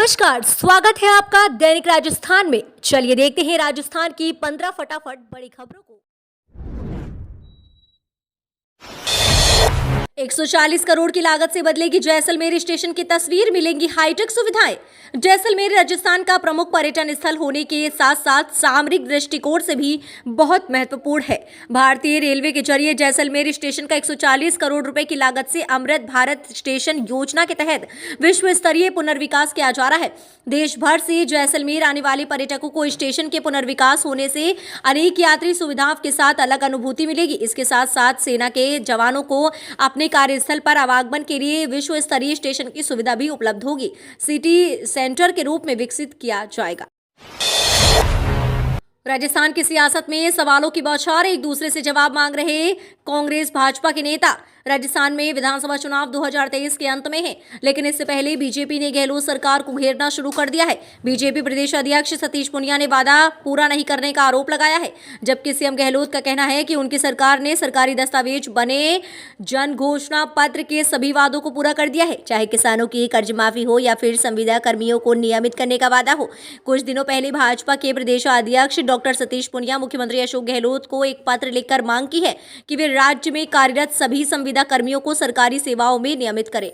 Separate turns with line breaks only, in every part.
नमस्कार, स्वागत है आपका दैनिक राजस्थान में। चलिए देखते हैं राजस्थान की 15 फटाफट बड़ी खबरों को। 140 करोड़ की लागत से बदलेगी जैसलमेर स्टेशन की तस्वीर, मिलेंगी हाईटेक सुविधाएं। जैसलमेर राजस्थान का प्रमुख पर्यटन स्थल होने के साथ साथ सामरिक दृष्टिकोण से भी बहुत महत्वपूर्ण है। भारतीय रेलवे के जरिए जैसलमेर स्टेशन का 140 करोड़ रुपए की लागत से अमृत भारत स्टेशन योजना के तहत विश्व स्तरीय पुनर्विकास किया जा रहा है। देश भर से जैसलमेर आने वाले पर्यटकों को स्टेशन के पुनर्विकास होने से अनेक यात्री सुविधाओं के साथ अलग अनुभूति मिलेगी। इसके साथ साथ सेना के जवानों को अपने कार्यस्थल पर आवागमन के लिए विश्व स्तरीय स्टेशन की सुविधा भी उपलब्ध होगी। सिटी सेंटर के रूप में विकसित किया जाएगा। राजस्थान की सियासत में सवालों की बौछार, एक दूसरे से जवाब मांग रहे कांग्रेस भाजपा के नेता। राजस्थान में विधानसभा चुनाव 2023 के अंत में है, लेकिन इससे पहले बीजेपी ने गहलोत सरकार को घेरना शुरू कर दिया है। बीजेपी प्रदेश अध्यक्ष सतीश पूनिया ने वादा पूरा नहीं करने का आरोप लगाया है, जबकि सीएम गहलोत का कहना है कि उनकी सरकार ने सरकारी दस्तावेज बने जन घोषणा पत्र के सभी वादों को पूरा कर दिया है, चाहे किसानों की कर्ज माफी हो या फिर संविदा कर्मियों को नियमित करने का वादा हो। कुछ दिनों पहले भाजपा के प्रदेश अध्यक्ष डॉक्टर सतीश पूनिया मुख्यमंत्री अशोक गहलोत को एक पत्र लिखकर मांग की है कि वे राज्य में कार्यरत सभी संविदा कर्मियों को सरकारी सेवाओं में नियमित करें।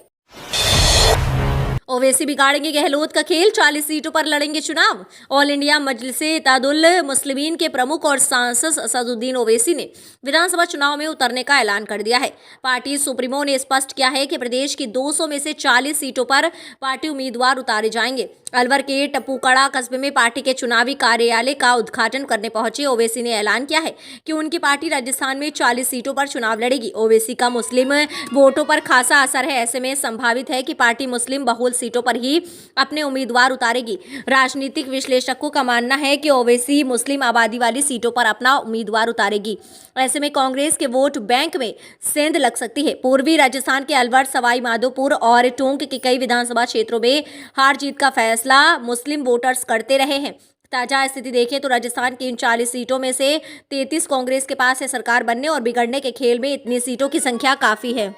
ओवैसी बिगाड़ेंगे गहलोत का खेल, 40 सीटों पर लड़ेंगे चुनाव। ऑल इंडिया मजलिसे इत्तेहादुल मुस्लिमीन के प्रमुख और सांसद असदुद्दीन ओवैसी ने विधानसभा चुनाव में उतरने का ऐलान कर दिया है। पार्टी सुप्रीमो ने स्पष्ट किया है कि प्रदेश की 200 में से 40 सीटों पर पार्टी उम्मीदवार उतारे जाएंगे। अलवर के टप्पूकड़ा कस्बे में पार्टी के चुनावी कार्यालय का उद्घाटन करने पहुंचे ओवैसी ने ऐलान किया है कि उनकी पार्टी राजस्थान में 40 सीटों पर चुनाव लड़ेगी। ओवैसी का मुस्लिम वोटों पर खासा असर है, ऐसे में संभावित है कि पार्टी मुस्लिम बहुल सीटों पर ही अपने उम्मीदवार उतारेगी। राजनीतिक विश्लेषकों का मानना है कि ओवैसी मुस्लिम आबादी वाली सीटों पर अपना उम्मीदवार उतारेगी। ऐसे में कांग्रेस के वोट बैंक में सेंध लग सकती है। पूर्वी राजस्थान के अलवर, सवाई माधोपुर और टोंक के कई विधानसभा क्षेत्रों में हार जीत का फैसला मुस्लिम वोटर्स करते रहे हैं। ताजा स्थिति देखें तो राजस्थान की इन 40 सीटों में से 33 कांग्रेस के पास है। सरकार बनने और बिगड़ने के खेल में इतनी सीटों की संख्या काफी है।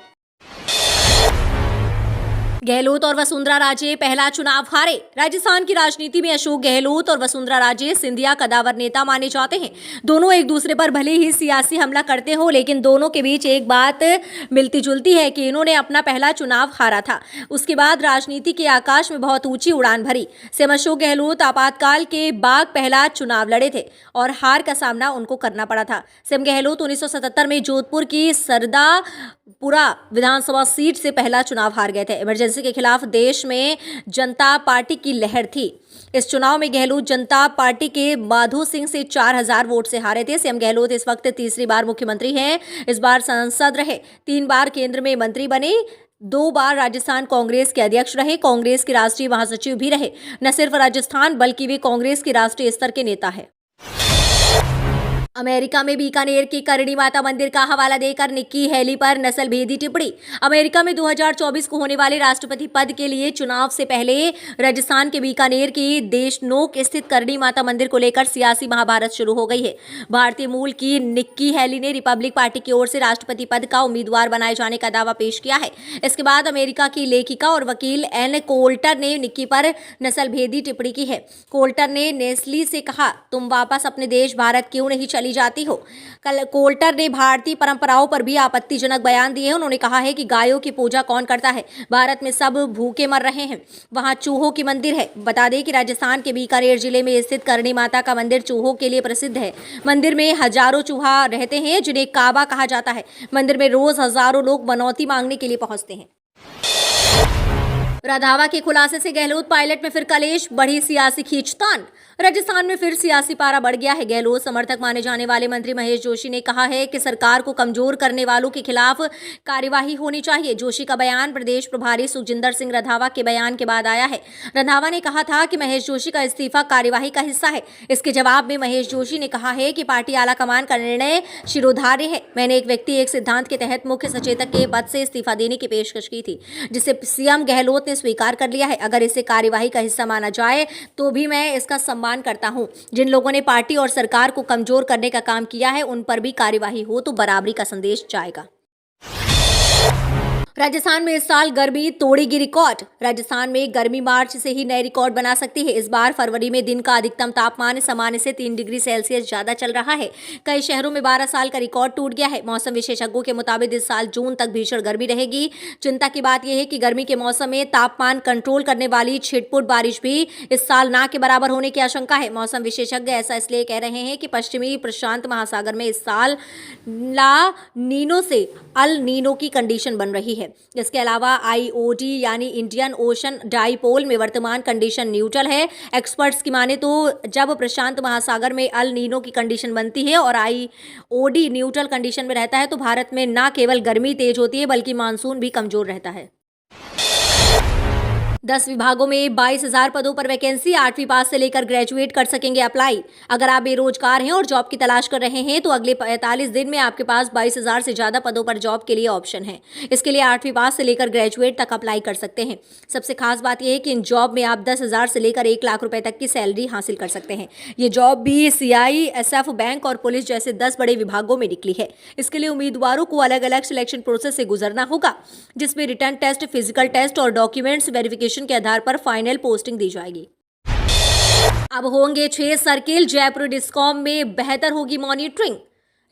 गहलोत और वसुंधरा राजे पहला चुनाव हारे। राजस्थान की राजनीति में अशोक गहलोत और वसुंधरा राजे सिंधिया कदावर नेता माने जाते हैं। दोनों एक दूसरे पर भले ही सियासी हमला करते हो, लेकिन दोनों के बीच एक बात मिलती जुलती है कि इन्होंने अपना पहला चुनाव हारा था। उसके बाद राजनीति के आकाश में बहुत ऊंची उड़ान भरी। सीएम अशोक गहलोत आपातकाल के बाद पहला चुनाव लड़े थे और हार का सामना उनको करना पड़ा था। सीएम गहलोत 1977 में जोधपुर की सरदापुरा विधानसभा सीट से पहला चुनाव हार गए थे। इमरजेंसी के खिलाफ देश में जनता पार्टी की लहर थी। इस चुनाव में गहलोत जनता पार्टी के माधो सिंह से 4000 वोट से हारे थे। सीएम गहलोत इस वक्त तीसरी बार मुख्यमंत्री हैं। इस बार सांसद रहे, 3 बार केंद्र में मंत्री बने, 2 बार राजस्थान कांग्रेस के अध्यक्ष रहे, कांग्रेस के राष्ट्रीय महासचिव भी रहे। न सिर्फ राजस्थान बल्कि वे कांग्रेस के राष्ट्रीय स्तर के नेता है। अमेरिका में बीकानेर के करणी माता मंदिर का हवाला देकर निक्की हेली पर नस्लभेदी टिप्पणी। अमेरिका में 2024 को होने वाले राष्ट्रपति पद के लिए चुनाव से पहले राजस्थान के बीकानेर की देशनोक स्थित करणी माता मंदिर को लेकर सियासी महाभारत शुरू हो गई है। भारतीय मूल की निक्की हेली ने रिपब्लिक पार्टी की ओर से राष्ट्रपति पद का उम्मीदवार बनाए जाने का दावा पेश किया है। इसके बाद अमेरिका की लेखिका और वकील एन कोल्टर ने निक्की पर नस्लभेदी टिप्पणी की है। कोल्टर ने नेस्ली से कहा, तुम वापस अपने देश भारत क्यों नहीं चली जाती हो। कल कोल्टर ने भारतीय परंपराओं पर भी आपत्तिजनक बयान दिए हैं। उन्होंने कहा है कि गायों की पूजा कौन करता है, भारत में सब भूखे मर रहे हैं, वहां चूहों की मंदिर है। बता दें कि राजस्थान के बीकानेर जिले में स्थित करणी माता का मंदिर चूहों के लिए प्रसिद्ध है। मंदिर में हजारों चूहा रहते हैं जिन्हें काबा कहा जाता है। मंदिर में रोज हजारों लोग मनौती मांगने के लिए पहुंचते हैं। रंधावा के खुलासे से गहलोत पायलट में फिर कलेश, बढ़ी सियासी खींचतान। राजस्थान में फिर सियासी पारा बढ़ गया है। गहलोत समर्थक माने जाने वाले मंत्री महेश जोशी ने कहा है कि सरकार को कमजोर करने वालों के खिलाफ कार्यवाही होनी चाहिए। जोशी का बयान प्रदेश प्रभारी सुखजिंदर सिंह रंधावा के बयान के बाद आया है। रंधावा ने कहा था कि महेश जोशी का इस्तीफा कार्यवाही का हिस्सा है। इसके जवाब में महेश जोशी ने कहा है कि पार्टी आलाकमान का निर्णय शिरोधार्य है। मैंने एक व्यक्ति एक सिद्धांत के तहत मुख्य सचेतक के पद से इस्तीफा देने की पेशकश की थी, जिसे सीएम गहलोत ने स्वीकार कर लिया है। अगर इसे कार्यवाही का हिस्सा माना जाए तो भी मैं इसका सम्मान करता हूं। जिन लोगों ने पार्टी और सरकार को कमजोर करने का काम किया है, उन पर भी कार्यवाही हो तो बराबरी का संदेश जाएगा। राजस्थान में इस साल गर्मी तोड़ेगी रिकॉर्ड। राजस्थान में गर्मी मार्च से ही नए रिकॉर्ड बना सकती है। इस बार फरवरी में दिन का अधिकतम तापमान सामान्य से 3 डिग्री सेल्सियस ज्यादा चल रहा है। कई शहरों में 12 साल का रिकॉर्ड टूट गया है। मौसम विशेषज्ञों के मुताबिक इस साल जून तक भीषण गर्मी रहेगी। चिंता की बात यह है कि गर्मी के मौसम में तापमान कंट्रोल करने वाली छिटपुट बारिश भी इस साल ना के बराबर होने की आशंका है। मौसम विशेषज्ञ ऐसा इसलिए कह रहे हैं कि पश्चिमी प्रशांत महासागर में इस साल ला नीनो से अल नीनो की कंडीशन बन रही है। इसके अलावा आईओडी यानी इंडियन ओशन डाइपोल में वर्तमान कंडीशन न्यूट्रल है। एक्सपर्ट्स की माने तो जब प्रशांत महासागर में अल नीनो की कंडीशन बनती है और आईओडी न्यूट्रल कंडीशन में रहता है तो भारत में न केवल गर्मी तेज होती है बल्कि मानसून भी कमजोर रहता है। 10 विभागों में 22,000 पदों पर वैकेंसी। 8वीं पास से लेकर ग्रेजुएट कर सकेंगे अप्लाई। अगर आप बेरोजगार हैं और जॉब की तलाश कर रहे हैं तो अगले 45 दिन में आपके पास 22,000 से ज्यादा पदों पर जॉब के लिए ऑप्शन है। इसके लिए 8वीं पास से लेकर ग्रेजुएट तक अप्लाई कर सकते हैं। सबसे खास बात यह है कि इन जॉब में आप 10,000 से लेकर 1 लाख रुपए तक की सैलरी हासिल कर सकते हैं। ये जॉब भी CISF, बैंक और पुलिस जैसे 10 बड़े विभागों में निकली है। इसके लिए उम्मीदवारों को अलग अलग सिलेक्शन प्रोसेस से गुजरना होगा, जिसमें रिटर्न टेस्ट, फिजिकल टेस्ट और डॉक्यूमेंट्स वेरिफिकेशन के आधार पर फाइनल पोस्टिंग दी जाएगी। अब होंगे 6 सर्किल। जयपुर डिस्कॉम में बेहतर होगी मॉनिटरिंग।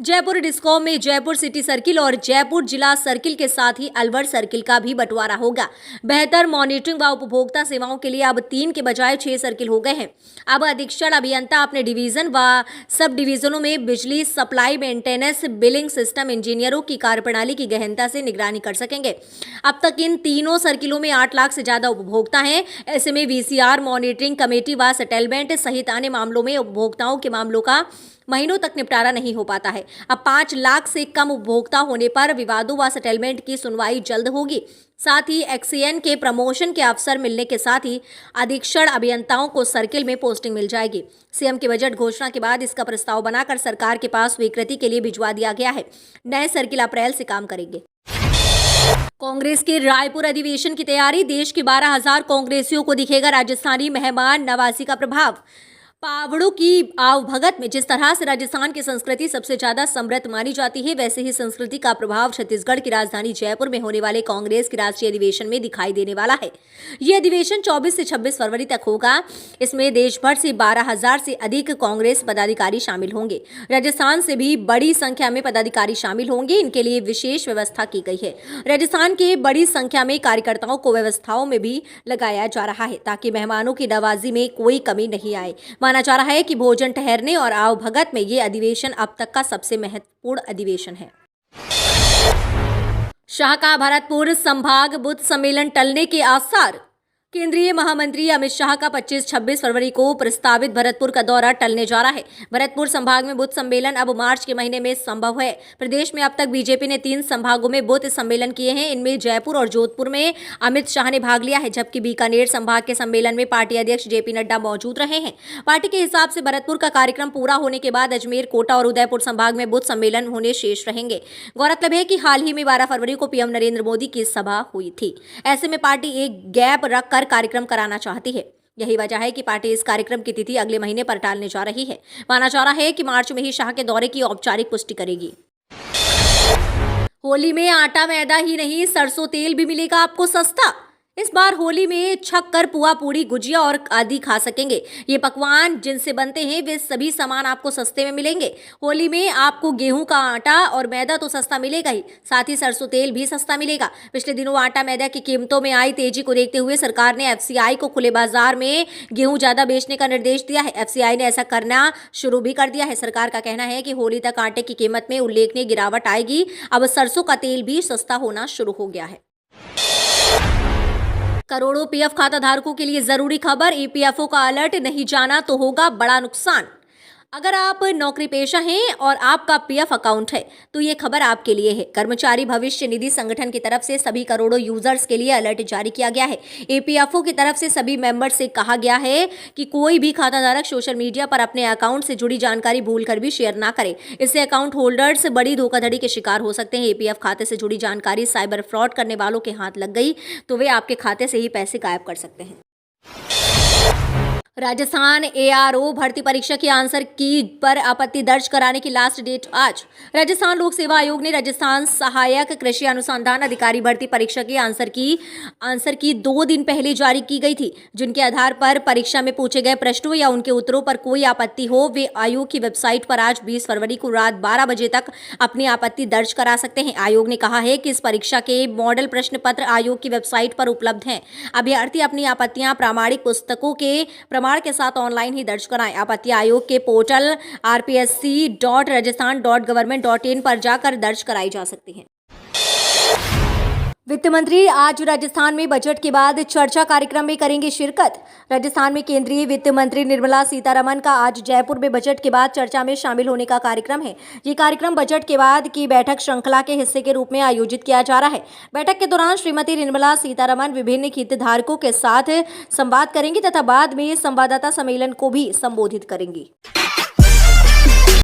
जयपुर डिस्कॉम में जयपुर सिटी सर्किल और जयपुर जिला सर्किल के साथ ही अलवर सर्किल का भी बंटवारा होगा। बेहतर मॉनिटरिंग व उपभोक्ता सेवाओं के लिए अब 3 के बजाय 6 सर्किल हो गए हैं। अब अधीक्षण अभियंता अपने डिवीजन व सब डिवीजनों में बिजली सप्लाई, मेंटेनेंस, बिलिंग सिस्टम इंजीनियरों की कार्यप्रणाली की गहनता से निगरानी कर सकेंगे। अब तक इन तीनों सर्किलों में 8 लाख से ज्यादा उपभोक्ता हैं। ऐसे में VCR, मॉनिटरिंग कमेटी व सेटलमेंट सहित अन्य मामलों में उपभोक्ताओं के मामलों का महीनों तक निपटारा नहीं हो पाता है। अब 5 लाख से कम उपभोक्ता होने पर विवादों व सेटलमेंट की सुनवाई जल्द होगी। साथ ही XCN के प्रमोशन के अवसर मिलने के साथ ही अधीक्षण अभियंताओं को सर्किल में पोस्टिंग मिल जाएगी। CM की बजट घोषणा के बाद इसका प्रस्ताव बनाकर सरकार के पास स्वीकृति के लिए भिजवा दिया गया है। नए सर्किल अप्रैल से काम करेंगे। कांग्रेस के रायपुर अधिवेशन की तैयारी। देश के 12,000 कांग्रेसियों को दिखेगा राजस्थानी मेहमान नवाजी का प्रभाव। पावड़ों की आवभगत में जिस तरह से राजस्थान की संस्कृति सबसे ज्यादा समृद्ध मानी जाती है, वैसे ही संस्कृति का प्रभाव छत्तीसगढ़ की राजधानी जयपुर में होने वाले कांग्रेस के राष्ट्रीय अधिवेशन में दिखाई देने वाला है। यह अधिवेशन 24 से 26 फरवरी तक होगा। इसमें देश भर से 12,000 से अधिक कांग्रेस पदाधिकारी शामिल होंगे। राजस्थान से भी बड़ी संख्या में पदाधिकारी शामिल होंगे। इनके लिए विशेष व्यवस्था की गई है। राजस्थान के बड़ी संख्या में कार्यकर्ताओं को व्यवस्थाओं में भी लगाया जा रहा है ताकि मेहमानों की नवाजी में कोई कमी नहीं आए। माना जा रहा है कि भोजन, ठहरने और आवभगत में ये अधिवेशन अब तक का सबसे महत्वपूर्ण अधिवेशन है। शाह का भरतपुर संभाग बुद्ध सम्मेलन टलने के आसार। केंद्रीय महामंत्री अमित शाह का 25-26 फरवरी को प्रस्तावित भरतपुर का दौरा टलने जा रहा है। भरतपुर संभाग में बुद्ध सम्मेलन अब मार्च के महीने में संभव है। प्रदेश में अब तक बीजेपी ने 3 संभागों में बुद्ध सम्मेलन किए हैं। इनमें जयपुर और जोधपुर में अमित शाह ने भाग लिया है, जबकि बीकानेर संभाग के सम्मेलन में पार्टी अध्यक्ष JP नड्डा मौजूद रहे हैं। पार्टी के हिसाब से भरतपुर का कार्यक्रम पूरा होने के बाद अजमेर, कोटा और उदयपुर संभाग में बुद्ध सम्मेलन होने शेष रहेंगे। गौरतलब है कि हाल ही में 12 फरवरी को PM नरेंद्र मोदी की सभा हुई थी। ऐसे में पार्टी एक गैप रखकर कार्यक्रम कराना चाहती है। यही वजह है कि पार्टी इस कार्यक्रम की तिथि अगले महीने पर टालने जा रही है। माना जा रहा है कि मार्च में ही शाह के दौरे की औपचारिक पुष्टि करेगी। होली में आटा मैदा ही नहीं, सरसों तेल भी मिलेगा आपको सस्ता। इस बार होली में शक्कर, पुआ, पूड़ी, गुजिया और आदि खा सकेंगे। ये पकवान जिनसे बनते हैं वे सभी सामान आपको सस्ते में मिलेंगे। होली में आपको गेहूं का आटा और मैदा तो सस्ता मिलेगा ही, साथ ही सरसों तेल भी सस्ता मिलेगा। पिछले दिनों आटा मैदा की कीमतों में आई तेजी को देखते हुए सरकार ने FCI को खुले बाजार में गेहूं ज्यादा बेचने का निर्देश दिया है। FCI ने ऐसा करना शुरू भी कर दिया है। सरकार का कहना है कि होली तक आटे की कीमत में उल्लेखनीय गिरावट आएगी। अब सरसों का तेल भी सस्ता होना शुरू हो गया है। करोड़ों PF खाता धारकों के लिए जरूरी खबर। EPFO का अलर्ट, नहीं जाना तो होगा बड़ा नुकसान। अगर आप नौकरी पेशा हैं और आपका PF अकाउंट है तो ये खबर आपके लिए है। कर्मचारी भविष्य निधि संगठन की तरफ से सभी करोड़ों यूजर्स के लिए अलर्ट जारी किया गया है। EPFO की तरफ से सभी मेंबर्स से कहा गया है कि कोई भी खाताधारक सोशल मीडिया पर अपने अकाउंट से जुड़ी जानकारी भूलकर भी शेयर ना करे। इससे अकाउंट होल्डर्स बड़ी धोखाधड़ी के शिकार हो सकते हैं। EPF खाते से जुड़ी जानकारी साइबर फ्रॉड करने वालों के हाथ लग गई तो वे आपके खाते से ही पैसे गायब कर सकते हैं। राजस्थान एआरओ भर्ती परीक्षा की आंसर की पर आपत्ति दर्ज कराने की लास्ट डेट आज। राजस्थान लोक सेवा आयोग ने राजस्थान सहायक कृषि अनुसंधान अधिकारी भर्ती परीक्षा की आंसर की 2 दिन पहले जारी की गई थी, जिनके आधार पर परीक्षा में पूछे गए प्रश्नों या उनके उत्तरों पर कोई आपत्ति हो वे आयोग की वेबसाइट पर आज 20 फरवरी को रात 12 बजे तक अपनी आपत्ति दर्ज करा सकते हैं। आयोग ने कहा है कि इस परीक्षा के मॉडल प्रश्न पत्र आयोग की वेबसाइट पर उपलब्ध हैं। अभ्यर्थी अपनी आपत्तियां प्रामाणिक पुस्तकों के प्रमाण के साथ ऑनलाइन ही दर्ज कराएं। आपत्ति आयोग के पोर्टल rpsc.rajasthan.government.in पर जाकर दर्ज कराई जा सकती है। वित्त मंत्री आज राजस्थान में बजट के बाद चर्चा कार्यक्रम में करेंगे शिरकत। राजस्थान में केंद्रीय वित्त मंत्री निर्मला सीतारमण का आज जयपुर में बजट के बाद चर्चा में शामिल होने का कार्यक्रम है। ये कार्यक्रम बजट के बाद की बैठक श्रृंखला के हिस्से के रूप में आयोजित किया जा रहा है। बैठक के दौरान श्रीमती निर्मला सीतारमण विभिन्न हितधारकों के साथ संवाद करेंगी तथा बाद में संवाददाता सम्मेलन को भी संबोधित करेंगी।